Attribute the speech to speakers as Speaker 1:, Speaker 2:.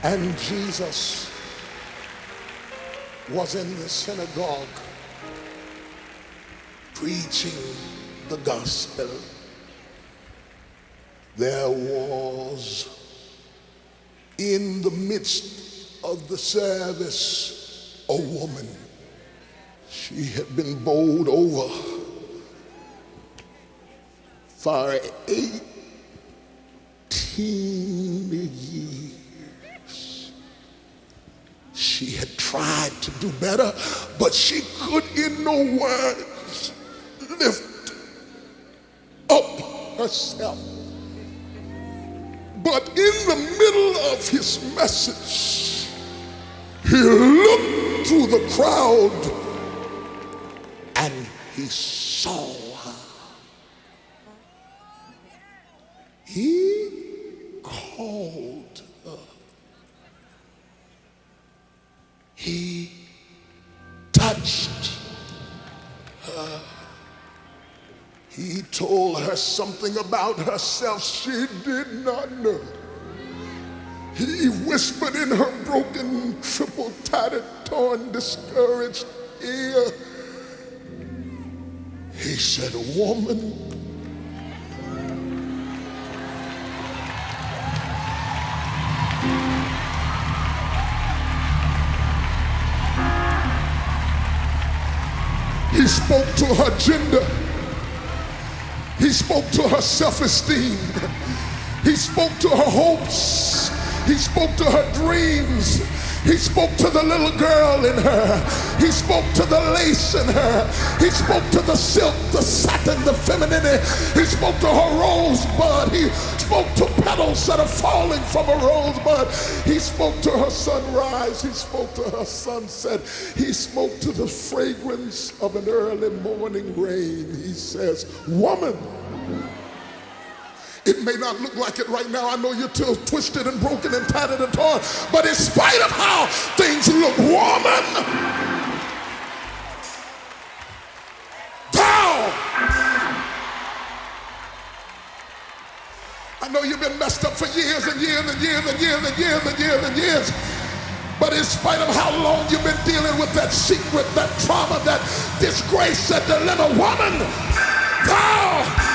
Speaker 1: And Jesus was in the synagogue preaching the gospel. There was in the midst of the service a woman. She had been bowled over for 18 years. She had tried to do better, but she could in no words lift up herself. But in the middle of his message, he looked through the crowd and he saw her. He called her. He touched her. He told her something about herself she did not know. He whispered in her broken, triple, tattered, torn, discouraged ear. He said, "Woman, he spoke to her gender. He spoke to her self-esteem. He spoke to her hopes. He spoke to her dreams. He spoke to the little girl in her. He spoke to the lace in her. He spoke to the silk, the satin, the femininity. He spoke to her rosebud. He spoke to petals that are falling from a rosebud. He spoke to her sunrise. He spoke to her sunset. He spoke to the fragrance of an early morning rain. He says, "Woman." It may not look like it right now. I know you're still twisted and broken and tattered and torn. But in spite of how things look, woman, thou. I know you've been messed up for years and years and years and years and years and years and years. But in spite of how long you've been dealing with that secret, that trauma, that disgrace, that dilemma, woman, thou.